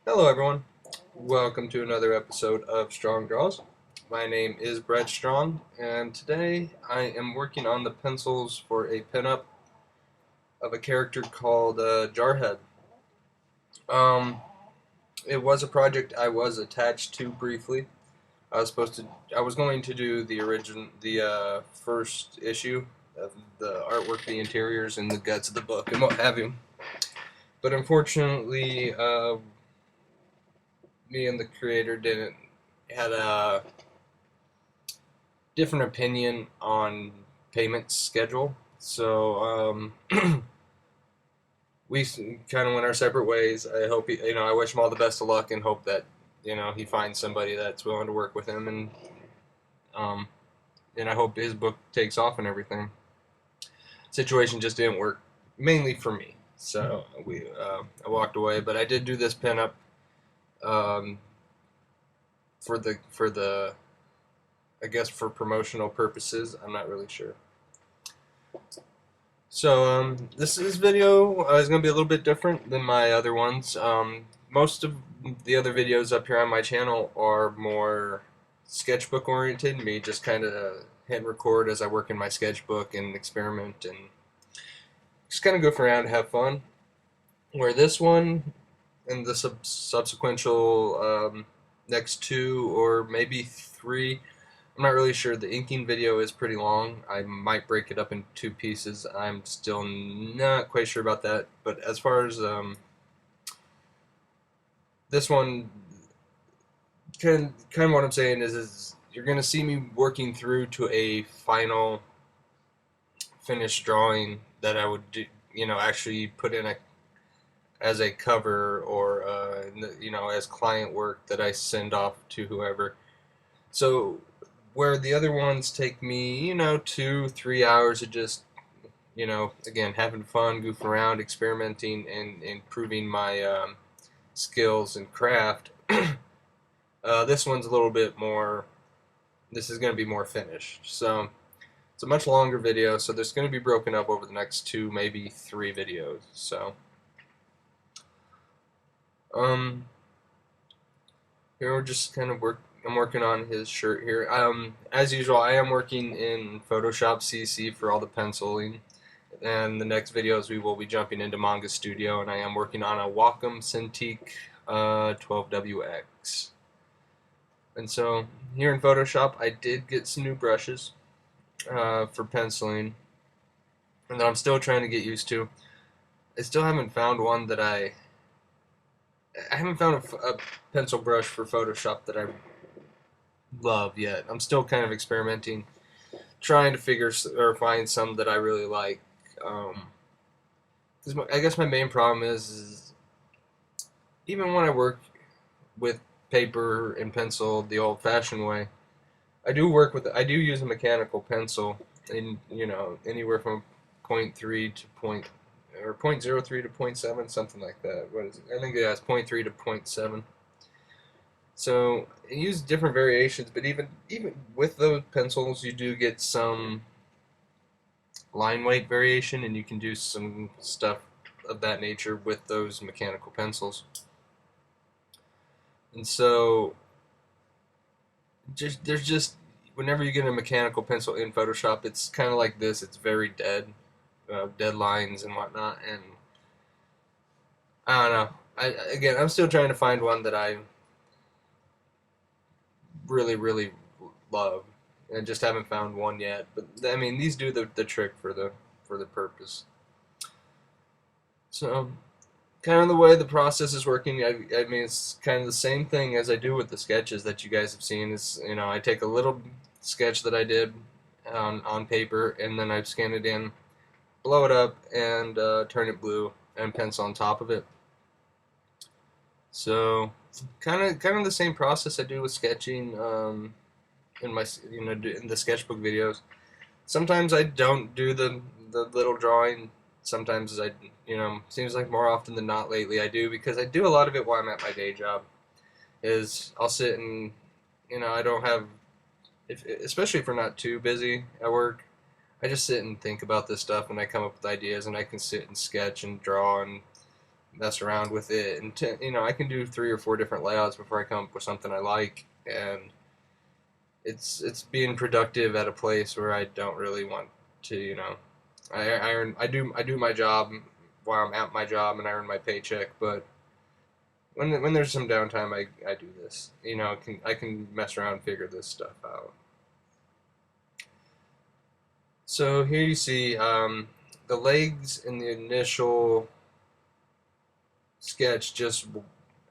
Hello, everyone. Welcome to another episode of Strong Draws. My name is Brett Strong, and today I am working on the pencils for a pinup of a character called Jarhead. Um, it was a project I was attached to briefly. I was going to do the first issue of the artwork, the interiors, and the guts of the book, and what have you. But unfortunately, me and the creator didn't had a different opinion on payment schedule. So we kind of went our separate ways. I hope I wish him all the best of luck and hope that he finds somebody that's willing to work with him, um, and I hope his book takes off and everything. Situation just didn't work, mainly for me. So I walked away, but I did do this pinup um, for the I guess for promotional purposes. I'm not really sure. So this video is going to be a little bit different than my other ones. Most of the other videos up here on my channel are more sketchbook oriented. Me just kind of hit and record as I work in my sketchbook and experiment and just kind of goof around and have fun. Where this one and the subsequential next two or maybe three, I'm not really sure. The inking video is pretty long. I might break it up in two pieces. I'm still not quite sure about that. But as far as this one, kind of what I'm saying is you're going to see me working through to a final finished drawing that I would do, actually put in as a cover or as client work that I send off to whoever. So where the other ones take me, 2, 3 hours of just, again, having fun, goofing around, experimenting, and improving my skills and craft. This one's a little bit more, this is going to be more finished. So it's a much longer video, so there's going to be broken up over the next 2, maybe 3 videos. So, here we're just kind of I'm working on his shirt here. As usual, I am working in Photoshop CC for all the penciling. And the next videos we will be jumping into Manga Studio, and I am working on a Wacom Cintiq 12WX. And so here in Photoshop, I did get some new brushes for penciling, and that I'm still trying to get used to. I still haven't found one that I haven't found a pencil brush for Photoshop that I love yet. I'm still kind of experimenting, trying to figure or find some that I really like. I guess my main problem is even when I work with paper and pencil the old-fashioned way, I do use a mechanical pencil in anywhere from .3 to .03 to .7, something like that. What is it? I think it's .3 to .7. So I use different variations, but even with those pencils, you do get some line weight variation, and you can do some stuff of that nature with those mechanical pencils. And so there's just whenever you get a mechanical pencil in Photoshop, it's kind of like this. It's very dead lines and whatnot, and I don't know. I'm still trying to find one that I really love. I just haven't found one yet. But I mean, these do the trick for the purpose. So, kind of the way the process is working, I mean, it's kind of the same thing as I do with the sketches that you guys have seen. Is I take a little sketch that I did on paper, and then I scan it in, blow it up, and turn it blue, and pencil on top of it. So, kind of the same process I do with sketching in my in the sketchbook videos. Sometimes I don't do the little drawing. Sometimes seems like more often than not lately I do, because I do a lot of it while I'm at my day job. I'll sit and I don't have, especially if we're not too busy at work, I just sit and think about this stuff, and I come up with ideas, and I can sit and sketch and draw and mess around with it, and I can do 3 or 4 different layouts before I come up with something I like, and it's being productive at a place where I don't really want to, I do my job while I'm at my job and I earn my paycheck, but when there's some downtime, I do this. I can mess around and figure this stuff out. So here you see the legs in the initial sketch just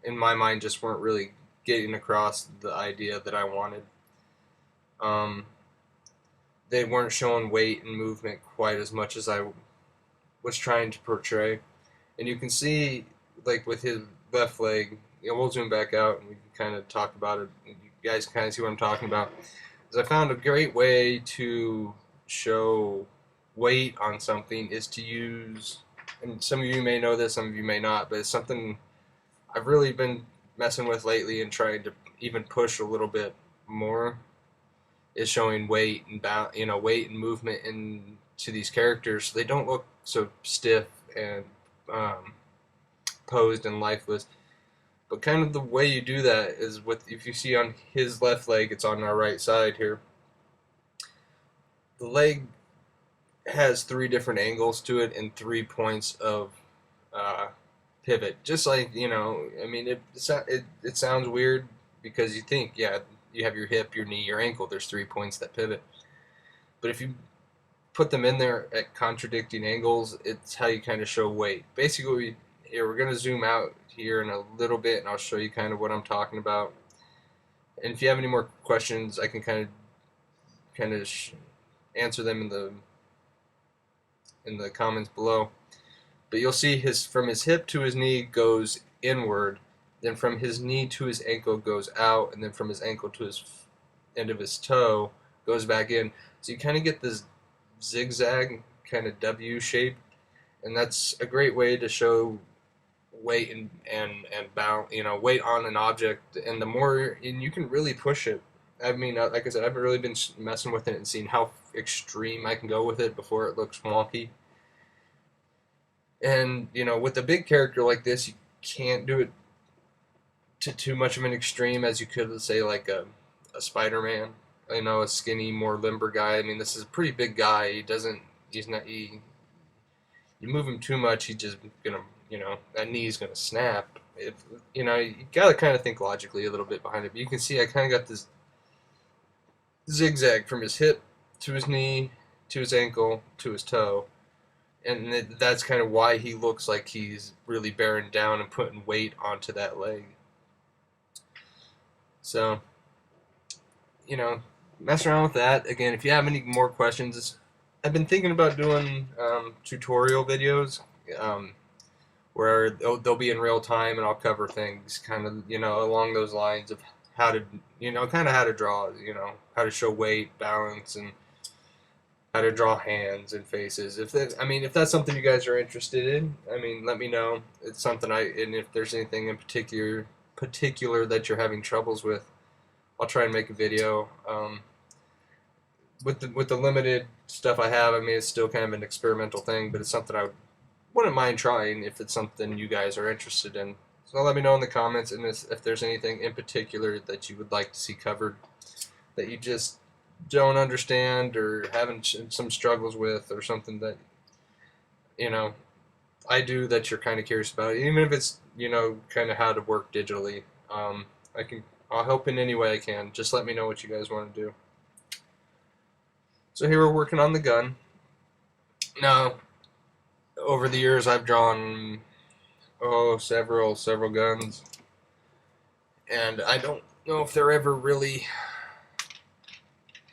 in my mind just weren't really getting across the idea that I wanted. Um, they weren't showing weight and movement quite as much as I was trying to portray. And you can see, like with his left leg, we'll zoom back out and we can kind of talk about it. You guys kind of see what I'm talking about. Is I found a great way to show weight on something is to use, and some of you may know this, some of you may not, but it's something I've really been messing with lately and trying to even push a little bit more, is showing weight and weight and movement into these characters so they don't look so stiff and posed and lifeless. But kind of the way you do that is with, if you see on his left leg, it's on our right side here. The leg has 3 different angles to it and 3 points of pivot. Just like, I mean, it sounds weird because you think, yeah, you have your hip, your knee, your ankle. There's 3 points that pivot. But if you put them in there at contradicting angles, it's how you kind of show weight. Basically, here we're going to zoom out here in a little bit, and I'll show you kind of what I'm talking about. And if you have any more questions, I can kind of answer them in the comments below. But you'll see from his hip to his knee goes inward, then from his knee to his ankle goes out, and then from his ankle to his end of his toe goes back in. So you kind of get this zigzag kind of W shape, and that's a great way to show weight and bound, weight on an object. And you can really push it. I mean, like I said, I've really been messing with it and seeing how extreme I can go with it before it looks wonky. And with a big character like this, you can't do it to too much of an extreme as you could, let's say, like a Spider-Man. A skinny, more limber guy. I mean, this is a pretty big guy. You move him too much, he's just gonna, that knee's gonna snap. You gotta kind of think logically a little bit behind it. But you can see I kind of got this zigzag from his hip to his knee to his ankle to his toe, and that's kind of why he looks like he's really bearing down and putting weight onto that leg. So, mess around with that. Again, if you have any more questions, I've been thinking about doing tutorial videos where they'll be in real time, and I'll cover things kind of, along those lines of how to, kind of how to draw, how to show weight, balance, and how to draw hands and faces. If that's something you guys are interested in, let me know. It's something and if there's anything in particular that you're having troubles with, I'll try and make a video. With the limited stuff I have, it's still kind of an experimental thing, but it's something I wouldn't mind trying if it's something you guys are interested in. So let me know in the comments, and if there's anything in particular that you would like to see covered that you just don't understand or having some struggles with, or something that I do that you're kind of curious about, even if it's kind of how to work digitally. I'll help in any way I can. Just let me know what you guys want to do. So here we're working on the gun. Now, over the years I've drawn several guns, and I don't know if they're ever really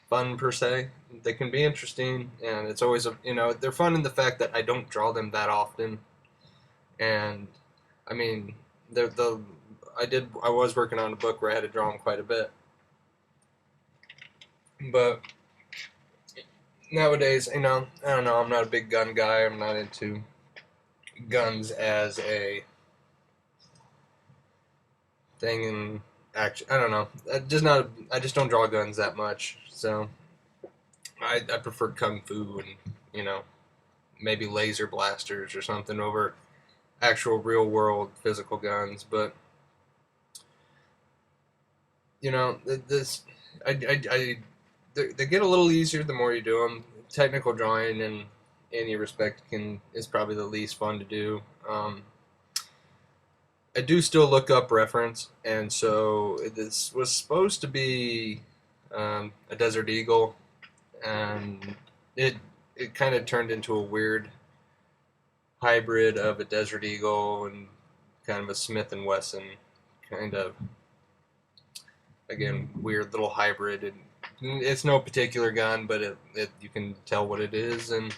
fun per se. They can be interesting, and it's always they're fun in the fact that I don't draw them that often. And I was working on a book where I had to draw them quite a bit, but nowadays, I don't know, I'm not a big gun guy. I'm not into guns as a thing in action. I don't know. I just don't draw guns that much. So I prefer kung fu and maybe laser blasters or something over actual real world physical guns. But you know, this they get a little easier the more you do them. Technical drawing in any respect is probably the least fun to do. I do still look up reference, and so this was supposed to be a Desert Eagle, and it it kind of turned into a weird hybrid of a Desert Eagle and kind of a Smith and Wesson, kind of again weird little hybrid. And it's no particular gun, but it you can tell what it is, and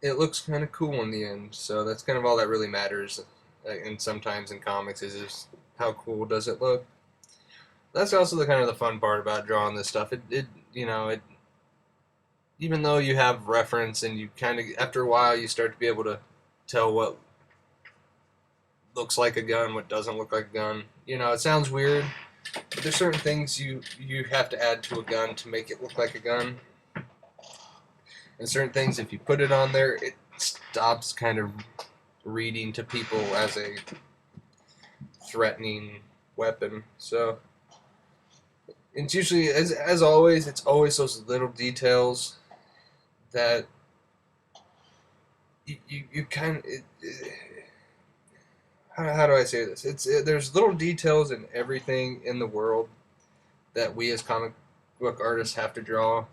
it looks kind of cool in the end. So that's kind of all that really matters. And sometimes in comics is just how cool does it look. That's also the kind of the fun part about drawing this stuff. It you know it even though you have reference and you kind of after a while you start to be able to tell what looks like a gun, what doesn't look like a gun. You know, it sounds weird, but there's certain things you have to add to a gun to make it look like a gun. And certain things, if you put it on there, it stops kind of reading to people as a threatening weapon. So it's usually, as always, it's always those little details that you kind of how do I say this? There's little details in everything in the world that we as comic book artists have to draw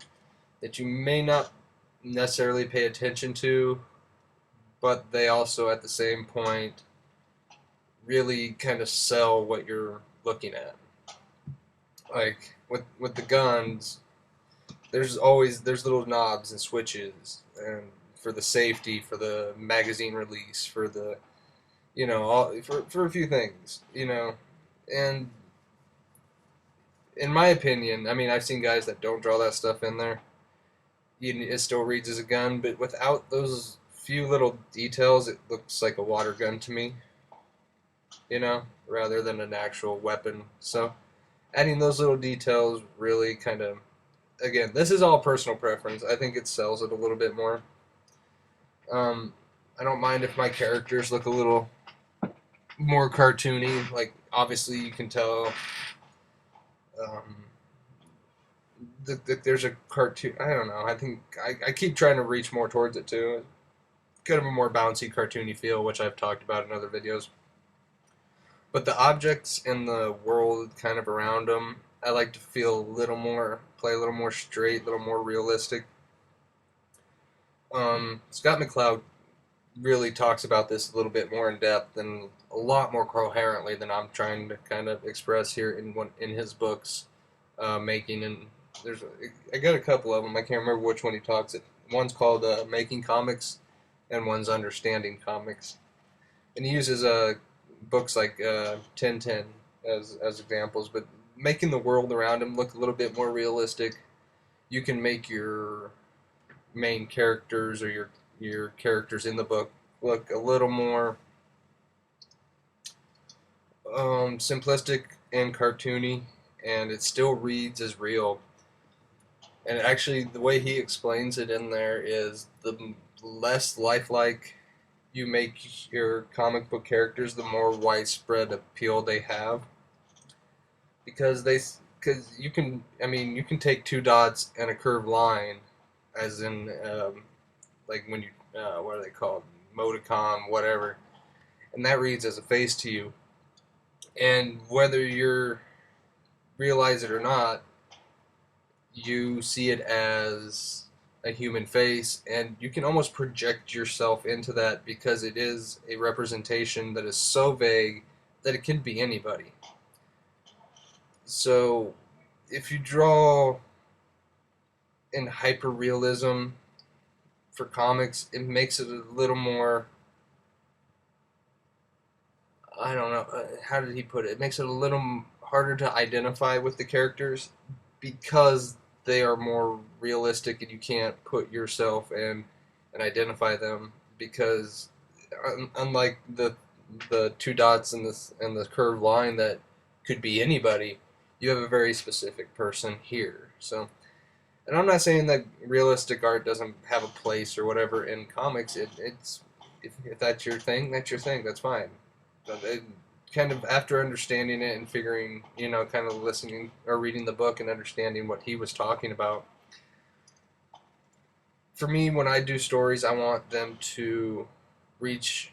that you may not necessarily pay attention to, but they also at the same point really kind of sell what you're looking at. Like with the guns, there's little knobs and switches and for the safety, for the magazine release, for the for a few things, and in my opinion, I mean, I've seen guys that don't draw that stuff in there. It still reads as a gun, but without those few little details, it looks like a water gun to me, rather than an actual weapon. So adding those little details really kind of, again, this is all personal preference. I think it sells it a little bit more. I don't mind if my characters look a little more cartoony. Like, obviously, you can tell there's a cartoon. I don't know. I think I keep trying to reach more towards it, too. Kind of a more bouncy, cartoony feel, which I've talked about in other videos. But the objects in the world kind of around them, I like to feel play a little more straight, a little more realistic. Scott McCloud really talks about this a little bit more in depth and a lot more coherently than I'm trying to kind of express here in his books, making. And I got a couple of them. I can't remember which one he talks. One's called Making Comics, and one's Understanding Comics. And he uses books like 1010 as examples, but making the world around him look a little bit more realistic. You can make your main characters or your characters in the book look a little more simplistic and cartoony, and it still reads as real. And actually, the way he explains it in there is the less lifelike you make your comic book characters, the more widespread appeal they have. Because you can take two dots and a curved line, as in like when you what are they called, Modicon, whatever, and that reads as a face to you. And whether you realize it or not, you see it as a human face, and you can almost project yourself into that because it is a representation that is so vague that it can be anybody. So if you draw in hyper-realism for comics, it makes it a little more, I don't know, how did he put it? It makes it a little harder to identify with the characters because they are more realistic and you can't put yourself in and identify them, because unlike the two dots and the curved line that could be anybody, you have a very specific person here. So, and I'm not saying that realistic art doesn't have a place or whatever in comics. if that's your thing, that's your thing. That's fine. But kind of after understanding it and figuring, kind of listening or reading the book and understanding what he was talking about. For me, when I do stories, I want them to reach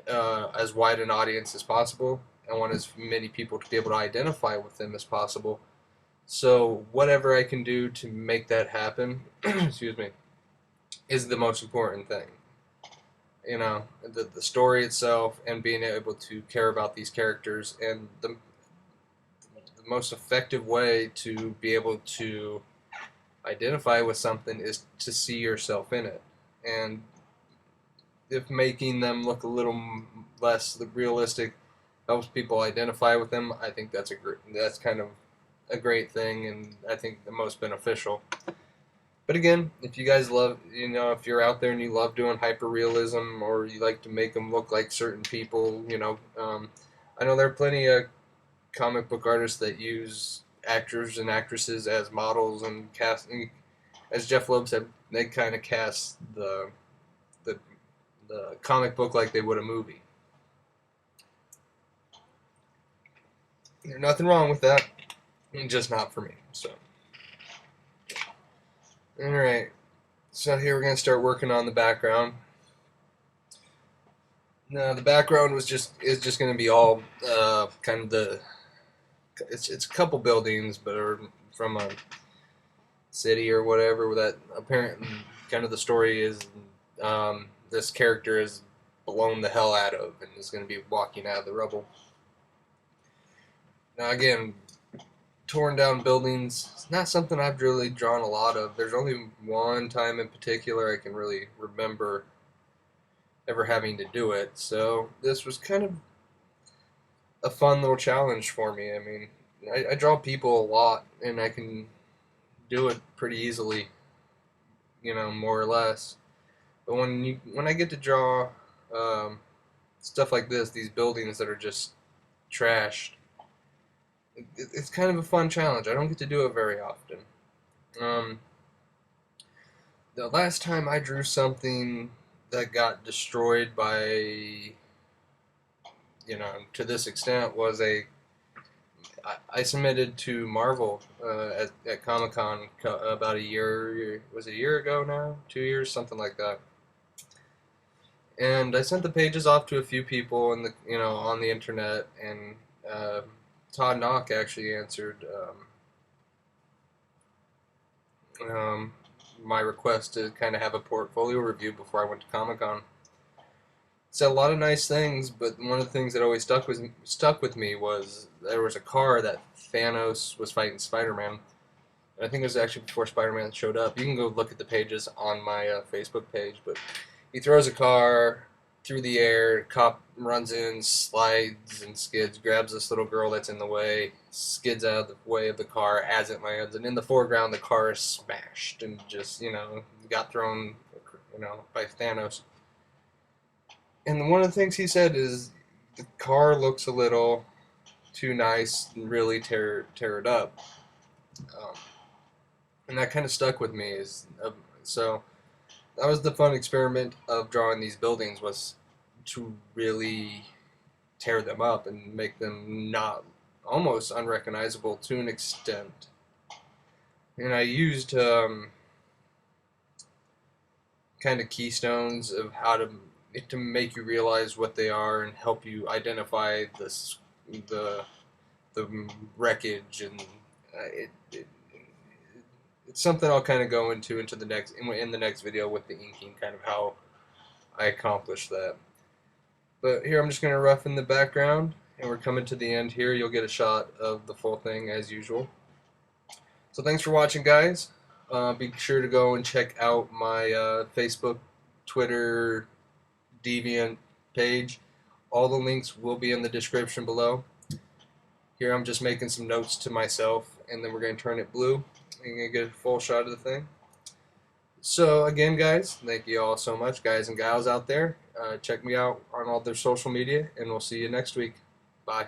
as wide an audience as possible. I want as many people to be able to identify with them as possible. So whatever I can do to make that happen, excuse me, is the most important thing. The story itself and being able to care about these characters, and the most effective way to be able to identify with something is to see yourself in it. And if making them look a little less realistic helps people identify with them, I think that's kind of a great thing, and I think the most beneficial. But again, if you guys love, if you're out there and you love doing hyperrealism, or you like to make them look like certain people, I know there are plenty of comic book artists that use actors and actresses as models and casting. As Jeff Loeb said, they kind of cast the comic book like they would a movie. There's nothing wrong with that, just not for me. So. Alright, so here we're going to start working on the background. Now the background is just going to be all kind of it's a couple buildings, but are from a city or whatever, that apparently kind of the story is this character is blown the hell out of and is going to be walking out of the rubble. Now again, torn down buildings, it's not something I've really drawn a lot of. There's only one time in particular I can really remember ever having to do it, so this was kind of a fun little challenge for me. I mean, I draw people a lot, and I can do it pretty easily, more or less. But when I get to draw stuff like this, these buildings that are just trashed, it's kind of a fun challenge. I don't get to do it very often. The last time I drew something that got destroyed by, to this extent, was I submitted to Marvel at Comic-Con about a year ago now? 2 years, something like that. And I sent the pages off to a few people on the internet, and Todd Knock actually answered my request to kind of have a portfolio review before I went to Comic-Con. Said a lot of nice things, but one of the things that always stuck with me was there was a car that Thanos was fighting Spider-Man. I think it was actually before Spider-Man showed up. You can go look at the pages on my Facebook page, but he throws a car through the air, cop runs in, slides and skids, grabs this little girl that's in the way, skids out of the way of the car as it lands, and in the foreground the car is smashed and just, got thrown, by Thanos. And one of the things he said is the car looks a little too nice and really tear it up. And that kind of stuck with me. So that was the fun experiment of drawing these buildings, was to really tear them up and make them not almost unrecognizable to an extent. And I used kind of keystones of how to make you realize what they are and help you identify the wreckage, and it's something I'll kind of go into in the next video with the inking, kind of how I accomplished that. But here I'm just going to roughen the background, and we're coming to the end here. You'll get a shot of the full thing as usual. So thanks for watching, guys. Be sure to go and check out my Facebook, Twitter, Deviant page. All the links will be in the description below. Here I'm just making some notes to myself, and then we're going to turn it blue and going to get a full shot of the thing. So again, guys, thank you all so much, guys and gals out there. Check me out on all their social media, and we'll see you next week. Bye.